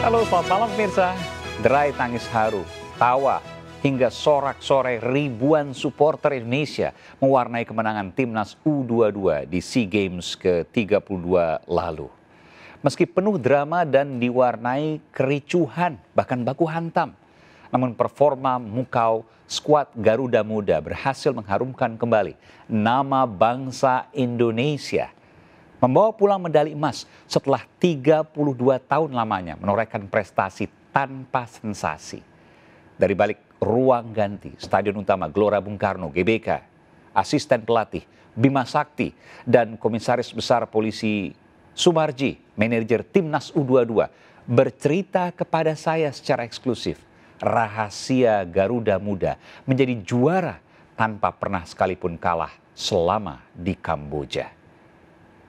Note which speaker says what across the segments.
Speaker 1: Halo, selamat malam pemirsa. Derai tangis haru, tawa, hingga sorak-sorai ribuan supporter Indonesia mewarnai kemenangan timnas U22 di SEA Games ke-32 lalu. Meski penuh drama dan diwarnai kericuhan, bahkan baku hantam, namun performa Mukau skuad Garuda Muda berhasil mengharumkan kembali nama bangsa Indonesia, membawa pulang medali emas setelah 32 tahun lamanya menorehkan prestasi tanpa sensasi. Dari balik ruang ganti Stadion Utama Gelora Bung Karno GBK, asisten pelatih Bima Sakti dan Komisaris Besar Polisi Sumarji, manajer timnas U22, bercerita kepada saya secara eksklusif rahasia Garuda Muda menjadi juara tanpa pernah sekalipun kalah selama di Kamboja.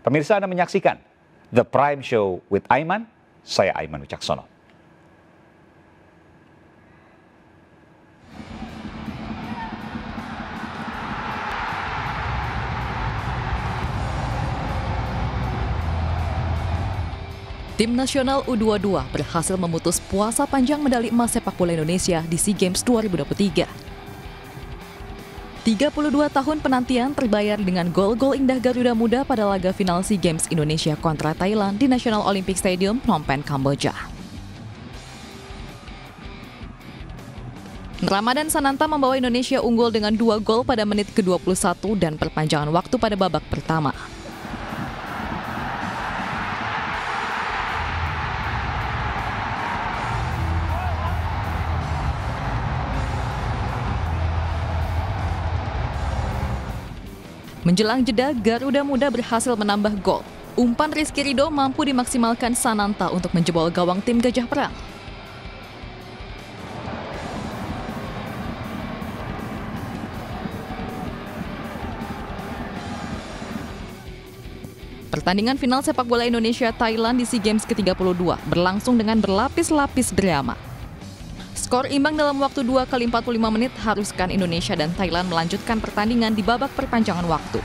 Speaker 1: Pemirsa, Anda menyaksikan The Prime Show with Aiman, saya Aiman Wicaksono.
Speaker 2: Tim nasional U22 berhasil memutus puasa panjang medali emas sepak bola Indonesia di SEA Games 2023. 32 tahun penantian terbayar dengan gol-gol indah Garuda Muda pada laga final SEA Games Indonesia kontra Thailand di National Olympic Stadium, Phnom Penh, Kamboja. Ramadan Sananta membawa Indonesia unggul dengan 2 gol pada menit ke-21 dan perpanjangan waktu pada babak pertama. Menjelang jeda, Garuda Muda berhasil menambah gol. Umpan Rizky Ridho mampu dimaksimalkan Sananta untuk menjebol gawang tim Gajah Perang. Pertandingan final sepak bola Indonesia-Thailand di SEA Games ke-32 berlangsung dengan berlapis-lapis drama. Skor imbang dalam waktu 2 kali 45 menit haruskan Indonesia dan Thailand melanjutkan pertandingan di babak perpanjangan waktu.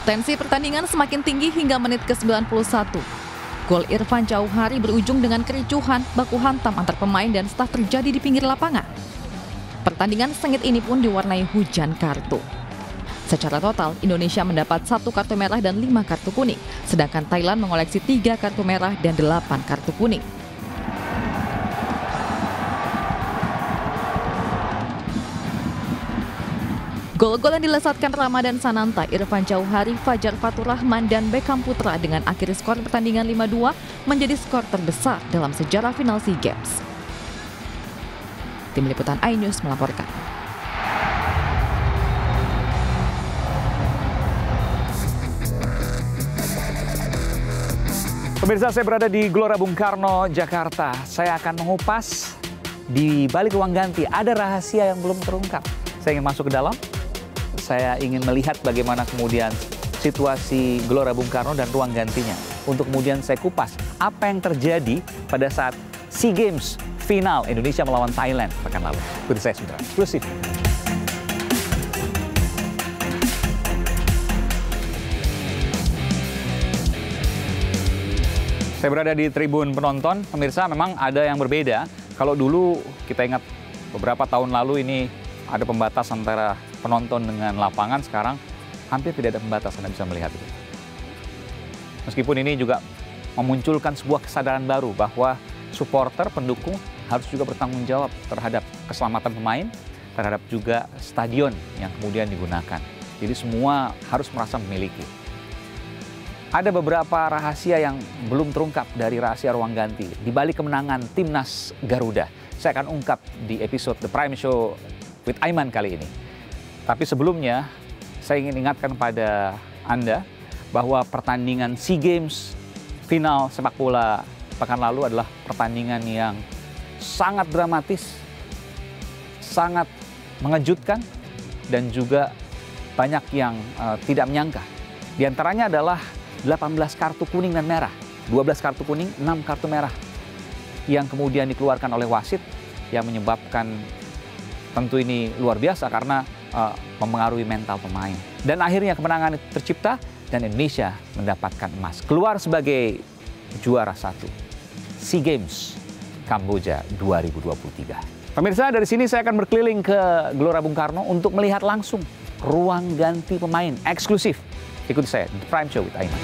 Speaker 2: Tensi pertandingan semakin tinggi hingga menit ke-91. Gol Irfan Jauhari berujung dengan kericuhan, baku hantam antar pemain dan staf terjadi di pinggir lapangan. Pertandingan sengit ini pun diwarnai hujan kartu. Secara total, Indonesia mendapat 1 kartu merah dan 5 kartu kuning, sedangkan Thailand mengoleksi 3 kartu merah dan 8 kartu kuning. Gol-gol yang dilesatkan Ramadan Sananta, Irfan Jauhari, Fajar Fatur Rahman, dan Beckham Putra dengan akhir skor pertandingan 5-2 menjadi skor terbesar dalam sejarah final SEA Games. Tim Liputan iNews melaporkan.
Speaker 1: Pemirsa, saya berada di Gelora Bung Karno, Jakarta. Saya akan mengupas di balik ruang ganti. Ada rahasia yang belum terungkap. Saya ingin masuk ke dalam. Saya ingin melihat bagaimana kemudian situasi Gelora Bung Karno dan ruang gantinya. Untuk kemudian saya kupas apa yang terjadi pada saat SEA Games final Indonesia melawan Thailand pekan lalu. Ikuti saya sebentar, eksklusif. Saya berada di tribun penonton, pemirsa, memang ada yang berbeda. Kalau dulu kita ingat beberapa tahun lalu ini ada pembatas antara penonton dengan lapangan, sekarang hampir tidak ada pembatas, Anda bisa melihat itu. Meskipun ini juga memunculkan sebuah kesadaran baru bahwa supporter, pendukung harus juga bertanggung jawab terhadap keselamatan pemain, terhadap juga stadion yang kemudian digunakan. Jadi semua harus merasa memiliki. Ada beberapa rahasia yang belum terungkap dari rahasia ruang ganti di balik kemenangan timnas Garuda. Saya akan ungkap di episode The Prime Show with Aiman kali ini. Tapi sebelumnya, saya ingin ingatkan pada Anda bahwa pertandingan SEA Games final sepak bola pekan lalu adalah pertandingan yang sangat dramatis, sangat mengejutkan, dan juga banyak yang tidak menyangka. Di antaranya adalah 18 kartu kuning dan merah, 12 kartu kuning, 6 kartu merah yang kemudian dikeluarkan oleh wasit, yang menyebabkan tentu ini luar biasa karena mempengaruhi mental pemain. Dan akhirnya kemenangan tercipta dan Indonesia mendapatkan emas. Keluar sebagai juara 1 SEA Games Kamboja 2023. Pemirsa, dari sini saya akan berkeliling ke Gelora Bung Karno untuk melihat langsung ruang ganti pemain eksklusif. Ikuti saya, The Prime Show with Aiman.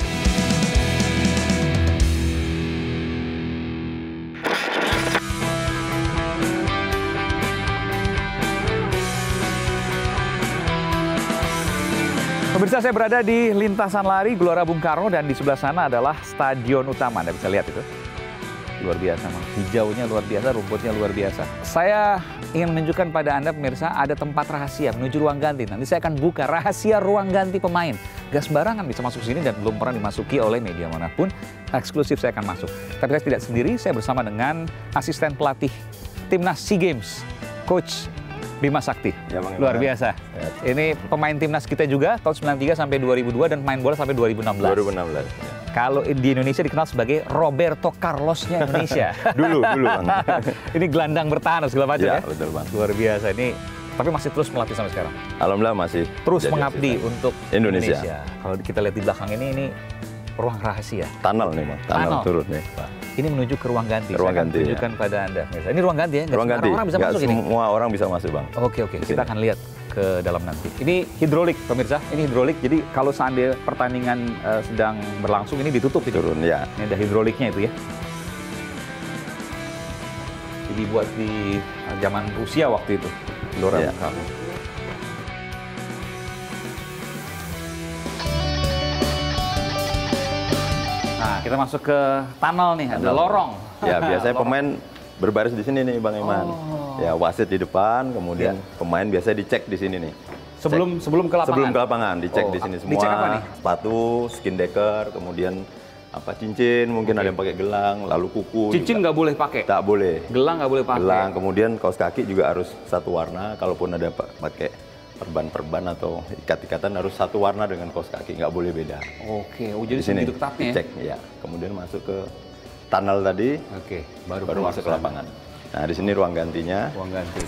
Speaker 1: Pemirsa, saya berada di lintasan lari Gelora Bung Karno dan di sebelah sana adalah stadion utama. Anda bisa lihat itu. Luar biasa, hijaunya luar biasa, rumputnya luar biasa. Saya ingin menunjukkan pada Anda pemirsa, ada tempat rahasia menuju ruang ganti. Nanti saya akan buka rahasia ruang ganti pemain. Gak sembarangan bisa masuk sini dan belum pernah dimasuki oleh media manapun. Eksklusif saya akan masuk. Tapi saya tidak sendiri, saya bersama dengan asisten pelatih Timnas SEA Games, Coach Bima Sakti.
Speaker 3: Ya, Bang,
Speaker 1: luar biasa. Ya. Ini pemain timnas kita juga tahun 93 sampai 2002 dan main bola sampai 2016.
Speaker 3: 2016. Ya.
Speaker 1: Kalau di Indonesia dikenal sebagai Roberto Carlosnya Indonesia.
Speaker 3: dulu Bang.
Speaker 1: Ini gelandang bertahan segala macam ya.
Speaker 3: Betul Bang.
Speaker 1: Luar biasa ini. Tapi masih terus melatih sampai sekarang.
Speaker 3: Alhamdulillah masih.
Speaker 1: Terus mengabdi untuk
Speaker 3: Indonesia.
Speaker 1: Kalau kita lihat di belakang ini ruang rahasia.
Speaker 3: Tunnel nih Bang. Tunnel turun nih.
Speaker 1: Ini menuju ke ruang ganti.
Speaker 3: Ruang ganti.
Speaker 1: Tunjukkan pada Anda. Ini ruang ganti ya?
Speaker 3: Ruang ganti.
Speaker 1: Orang bisa masuk ini?
Speaker 3: Semua orang bisa masuk Bang.
Speaker 1: Oke. Kita akan lihat ke dalam nanti. Ini hidrolik pemirsa. Ini hidrolik. Jadi kalau seandainya pertandingan sedang berlangsung ini ditutup.
Speaker 3: Turun ya.
Speaker 1: Ini ada hidroliknya itu ya. Jadi dibuat di zaman Rusia waktu itu. Gelora Bung Karno. Nah, kita masuk ke tunnel nih, ada lorong.
Speaker 3: Ya, biasanya pemain berbaris di sini nih Bang Iman. Ya, wasit di depan, kemudian pemain biasanya dicek di sini nih.
Speaker 1: Sebelum ke lapangan?
Speaker 3: Sebelum ke lapangan, dicek di sini semua.
Speaker 1: Dicek apa nih?
Speaker 3: Sepatu, skin decker, kemudian cincin, mungkin ada yang pakai gelang, lalu kuku.
Speaker 1: Cincin nggak boleh pakai?
Speaker 3: Tak boleh.
Speaker 1: Gelang nggak boleh pakai?
Speaker 3: Gelang, kemudian kaos kaki juga harus satu warna, kalaupun ada pakai perban atau ikat-ikatan harus satu warna dengan kaos kaki, nggak boleh beda.
Speaker 1: Oke, jadi segitu ketatnya ya?
Speaker 3: Cek, ya. Kemudian masuk ke tunnel tadi, baru masuk ke lapangan. Nah, di sini ruang gantinya.
Speaker 1: Ruang ganti.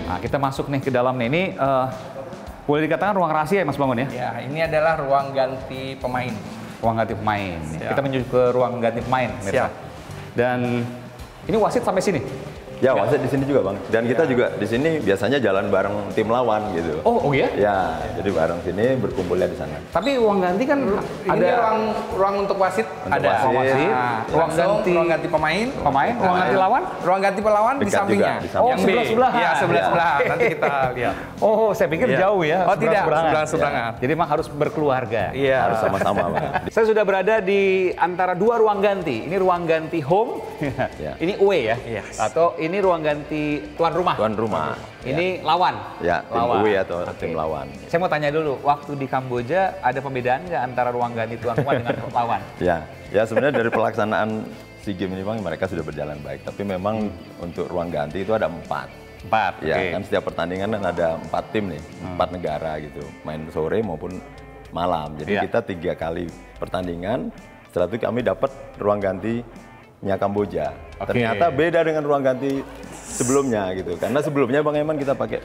Speaker 1: Nah, kita masuk nih ke dalam nih. Ini boleh dikatakan ruang rahasia ya Mas Bangun ya?
Speaker 4: Ya, ini adalah ruang ganti pemain.
Speaker 1: Ruang ganti pemain.
Speaker 4: Siap.
Speaker 1: Kita menuju ke ruang ganti pemain, pemirsa. Dan ini wasit sampai sini?
Speaker 3: Ya, wasit di sini juga Bang. Dan kita juga di sini biasanya jalan bareng tim lawan gitu.
Speaker 1: Oh iya?
Speaker 3: Ya, jadi bareng sini berkumpulnya di sana.
Speaker 1: Tapi ruang ganti kan
Speaker 4: Ini ruang untuk wasit.
Speaker 3: Untuk
Speaker 4: ada.
Speaker 3: wasit.
Speaker 4: Nah,
Speaker 1: Ruang
Speaker 4: ganti pemain.
Speaker 1: Ruang ganti lawan?
Speaker 4: Ruang ganti pelawan di
Speaker 3: Dekat
Speaker 4: sampingnya.
Speaker 3: juga, di samping.
Speaker 4: Yang B.
Speaker 1: sebelah-sebelahan.
Speaker 4: Iya, sebelah-sebelahan. Nanti kita lihat.
Speaker 1: Oh, saya pikir jauh ya.
Speaker 4: Oh, tidak,
Speaker 1: sebelah-seberangan.
Speaker 4: sebelah-seberangan.
Speaker 1: Jadi memang harus berkeluarga.
Speaker 4: Iya.
Speaker 3: Harus sama-sama Bang.
Speaker 1: Saya sudah berada di antara dua ruang ganti. Ini ruang ganti home,
Speaker 3: Ya.
Speaker 1: ini away ya?
Speaker 4: Yes.
Speaker 1: Atau ini ruang ganti tuan rumah?
Speaker 3: Tuan rumah.
Speaker 1: Ini lawan?
Speaker 3: Ya, tim
Speaker 1: lawan.
Speaker 3: away atau
Speaker 1: Oke.
Speaker 3: tim lawan.
Speaker 1: Saya mau tanya dulu, waktu di Kamboja ada pembedaan nggak antara ruang ganti tuan rumah dengan lawan?
Speaker 3: Ya sebenarnya dari pelaksanaan SEA Games ini Bang, mereka sudah berjalan baik. Tapi memang untuk ruang ganti itu ada 4.
Speaker 1: 4,
Speaker 3: Ya,
Speaker 1: oke.
Speaker 3: kan setiap pertandingan kan ada 4 tim nih, 4 negara gitu. Main sore maupun malam. Jadi
Speaker 1: Iya.
Speaker 3: kita 3 kali pertandingan, setelah itu kami dapat ruang gantinya Kamboja.
Speaker 1: Oke.
Speaker 3: Ternyata beda dengan ruang ganti sebelumnya gitu. Karena sebelumnya Bang Eman kita pakai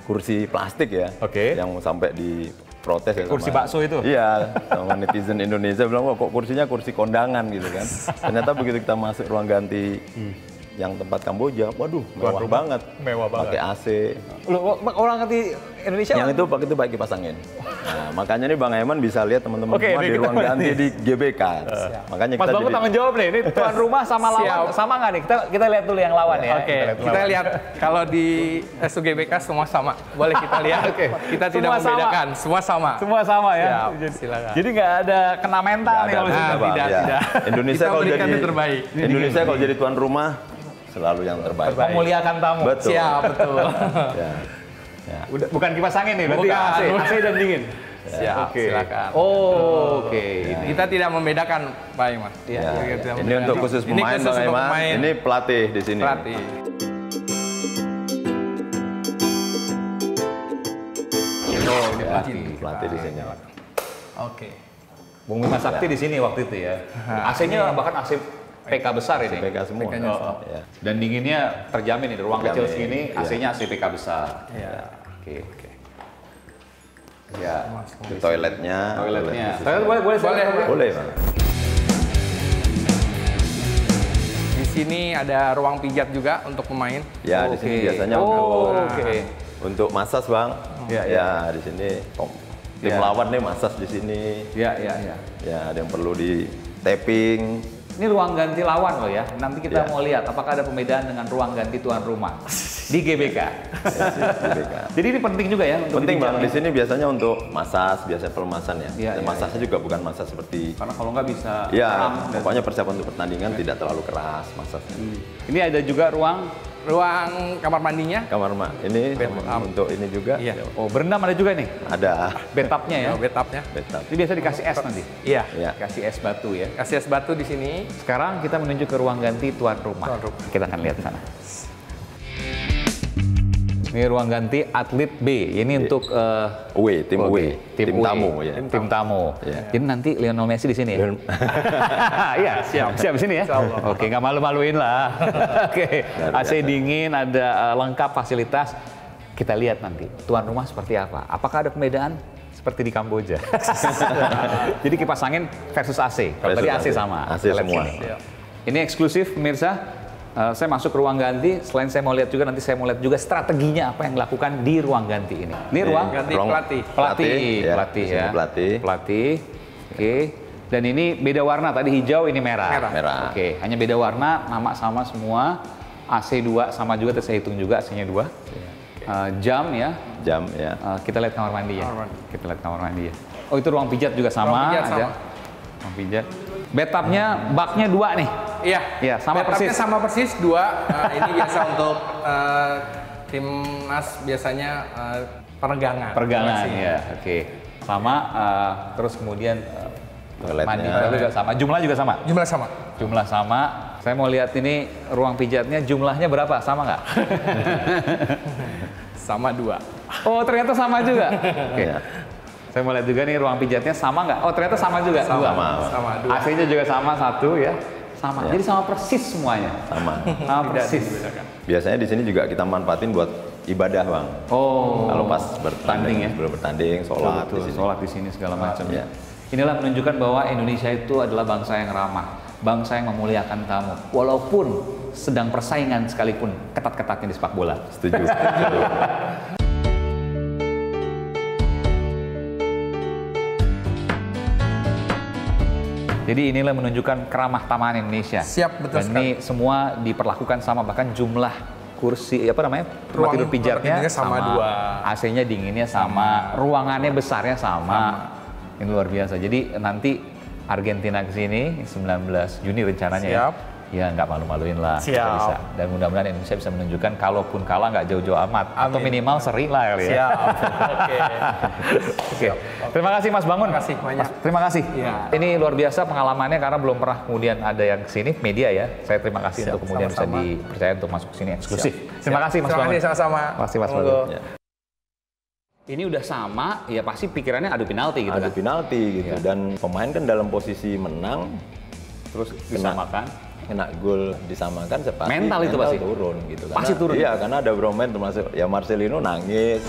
Speaker 3: kursi plastik ya.
Speaker 1: Oke.
Speaker 3: Yang sampai di protes ya
Speaker 1: Kursi
Speaker 3: sama-
Speaker 1: bakso itu?
Speaker 3: Iya, sama netizen Indonesia bilang, wah kok kursinya kursi kondangan gitu kan. Ternyata begitu kita masuk ruang ganti yang tempat Kamboja, waduh mewah banget.
Speaker 1: Mewah banget.
Speaker 3: Pakai AC.
Speaker 1: Loh, orang ganti Indonesia?
Speaker 3: Yang itu pakai kipas angin. Nah, makanya nih Bang Eman bisa lihat teman-teman
Speaker 1: Oke,
Speaker 3: semua
Speaker 1: ini
Speaker 3: di
Speaker 1: kita
Speaker 3: ruang ganti di GBK. Makanya
Speaker 1: Mas
Speaker 3: kita
Speaker 1: Bangun
Speaker 3: jadi
Speaker 1: tanggung jawab nih, ini tuan rumah sama lawan,
Speaker 4: Siap.
Speaker 1: sama nggak nih? Kita lihat dulu yang lawan ya.
Speaker 4: Oke,
Speaker 1: dulu
Speaker 4: kita
Speaker 1: lawan.
Speaker 4: lihat kalau di SUGBK semua sama. Boleh kita lihat.
Speaker 1: Oke.
Speaker 4: Kita tidak
Speaker 1: Semua sama.
Speaker 4: membedakan, semua sama.
Speaker 1: Semua sama ya?
Speaker 4: Siap, silakan.
Speaker 1: Jadi nggak ada kena mental nih kalau
Speaker 3: Nggak
Speaker 1: gitu.
Speaker 3: ada, Bang.
Speaker 4: tidak,
Speaker 3: Ya.
Speaker 4: tidak.
Speaker 3: Indonesia
Speaker 4: Kita
Speaker 3: kalau
Speaker 4: berikan
Speaker 3: jadi
Speaker 4: yang terbaik.
Speaker 3: Indonesia kalau jadi tuan rumah selalu yang terbaik.
Speaker 1: Memuliakan tamu.
Speaker 3: Betul.
Speaker 4: Siap, betul.
Speaker 3: Ya.
Speaker 1: Udah, bukan kipas angin nih, berarti
Speaker 4: Bukan.
Speaker 1: AC dan dingin.
Speaker 4: Siap,
Speaker 1: Oke.
Speaker 4: silakan.
Speaker 1: Oh, oke.
Speaker 4: Kita tidak membedakan, Pak Iman.
Speaker 3: Ya.
Speaker 4: Kita tidak
Speaker 3: Ini
Speaker 4: membedakan.
Speaker 3: untuk khusus
Speaker 4: Ini
Speaker 3: pemain
Speaker 4: khusus
Speaker 3: Bang
Speaker 4: untuk
Speaker 3: Eman.
Speaker 4: pemain.
Speaker 3: Ini pelatih di sini.
Speaker 4: Pelatih.
Speaker 1: Oh, ini
Speaker 3: Ya,
Speaker 1: pelatih.
Speaker 3: pelatih di sini.
Speaker 4: Oke.
Speaker 1: Bung Bima Sakti di sini waktu itu ya. AC-nya bahkan AC PK besar ini.
Speaker 3: PK semua.
Speaker 4: PK-nya
Speaker 1: Oh, oh.
Speaker 3: Ya.
Speaker 1: Dan dinginnya terjamin nih, di ruang kecil
Speaker 3: Terjamin,
Speaker 1: segini
Speaker 3: iya.
Speaker 1: AC-nya AC PK besar.
Speaker 4: Ya.
Speaker 1: Oke. Ya.
Speaker 3: Itu toiletnya.
Speaker 1: Toilet boleh.
Speaker 3: Boleh, Bang.
Speaker 4: Di sini ada ruang pijat juga untuk pemain.
Speaker 3: Ya, di sini biasanya untuk massage, Bang. Ya, di sini tim lawan nih massage di sini.
Speaker 1: Ya.
Speaker 3: Ya, ada yang perlu di tapping.
Speaker 1: Ini ruang ganti lawan loh ya. Nanti kita mau lihat apakah ada pembedaan dengan ruang ganti tuan rumah di GBK. Jadi ini penting juga ya untuk
Speaker 3: penting, Bang. Di sini biasanya untuk massage, biasa pelemasan ya. Dan massage juga bukan massage seperti
Speaker 1: karena kalau nggak bisa.
Speaker 3: Ya, pokoknya persiapan untuk pertandingan tidak terlalu keras massage.
Speaker 1: Ini ada juga ruang
Speaker 4: kamar mandinya.
Speaker 3: Ini untuk ini juga.
Speaker 4: Iya.
Speaker 1: Oh, berendam ada juga nih.
Speaker 3: Ada.
Speaker 1: Bathtubnya ya.
Speaker 4: Bathtubnya.
Speaker 1: Ini biasa dikasih es nanti.
Speaker 4: Iya.
Speaker 1: Kasih es batu ya.
Speaker 4: Kasih es batu di sini.
Speaker 1: Sekarang kita menuju ke ruang ganti tuan rumah. Kita akan lihat sana. Ini ruang ganti atlet B. Ini untuk
Speaker 3: tim away, tim tamu ya.
Speaker 1: Tim tamu.
Speaker 3: Ya.
Speaker 1: Jadi nanti Lionel Messi di sini ya. Iya, siap di sini ya. Oke, nggak malu-maluin lah. Oke, AC dingin, ada lengkap fasilitas. Kita lihat nanti tuan rumah seperti apa. Apakah ada pembedaan seperti di Kamboja? Jadi kipas angin versus AC. Kalau tadi AC sama.
Speaker 3: AC semua.
Speaker 1: Ini eksklusif pemirsa. Saya masuk ke ruang ganti, selain saya mau lihat juga, nanti saya mau lihat juga strateginya apa yang dilakukan di ruang ganti ini. Ini ruang
Speaker 4: ganti
Speaker 1: pelatih ya. Pelatih. Oke. Dan ini beda warna, tadi hijau, ini merah. Oke, hanya beda warna, nama sama semua. AC 2 sama juga, tadi saya hitung juga AC-nya 2. Jam ya. Kita lihat kamar mandi ya. Oh, itu ruang pijat juga sama. Ruang pijat. Bathtubnya, baknya 2 nih.
Speaker 4: Iya,
Speaker 1: sama persis.
Speaker 4: Sama persis 2. Ini biasa untuk timnas biasanya peregangan.
Speaker 1: Ya. Oke. Sama. Terus kemudian mandi juga sama. Jumlah sama. Saya mau lihat ini ruang pijatnya jumlahnya berapa? Sama nggak?
Speaker 4: Sama 2.
Speaker 1: Oh, ternyata sama juga. Oke. Saya mau lihat juga nih ruang pijatnya sama nggak? Oh, ternyata sama juga.
Speaker 3: Sama
Speaker 1: 2. AC-nya juga sama 1 ya. Sama. Jadi sama persis semuanya.
Speaker 3: Sama
Speaker 1: persis.
Speaker 3: Biasanya di sini juga kita manfaatin buat ibadah, Bang.
Speaker 1: Oh.
Speaker 3: Kalau pas bertanding ya. Bertanding,
Speaker 1: sholat di sini segala macam ya. Inilah menunjukkan bahwa Indonesia itu adalah bangsa yang ramah, bangsa yang memuliakan tamu. Walaupun sedang persaingan sekalipun ketat-ketatnya di sepak bola.
Speaker 3: Setuju.
Speaker 1: Jadi inilah menunjukkan keramah tamahan Indonesia.
Speaker 4: Siap, betul
Speaker 1: sekali.
Speaker 4: Dan
Speaker 1: ini semua diperlakukan sama, bahkan jumlah kursi tempat tidur pijatnya sama 2. AC-nya dinginnya sama, ruangannya besarnya sama. Ini luar biasa. Jadi nanti Argentina ke sini 19 Juni rencananya. Siap. Ya nggak malu-maluin lah.
Speaker 4: Siap.
Speaker 1: Bisa. Dan mudah-mudahan Indonesia bisa menunjukkan kalaupun kalah nggak jauh-jauh amat. Amin. Atau minimal seri lah kali ya.
Speaker 4: Siap. Oke.
Speaker 1: Terima kasih Mas Bangun.
Speaker 4: Terima kasih banyak.
Speaker 1: Terima kasih.
Speaker 4: Ya.
Speaker 1: Ini luar biasa pengalamannya karena belum pernah kemudian ada yang kesini media ya. Saya terima kasih untuk kemudian bisa dipercaya untuk masuk ke sini eksklusif. Terima kasih Mas Bangun.
Speaker 4: Terima kasih sama-sama.
Speaker 1: Terima kasih Mas Bangun. Ya. Ini udah sama, ya pasti pikirannya adu penalti gitu kan?
Speaker 3: Adu penalti gitu. Ya. Dan pemain kan dalam posisi menang, terus kena gol disamakan,
Speaker 1: mental itu pasti
Speaker 3: turun gitu.
Speaker 1: Pasti turun.
Speaker 3: Iya, karena ada beberapa pemain termasuk ya Marcelino nangis.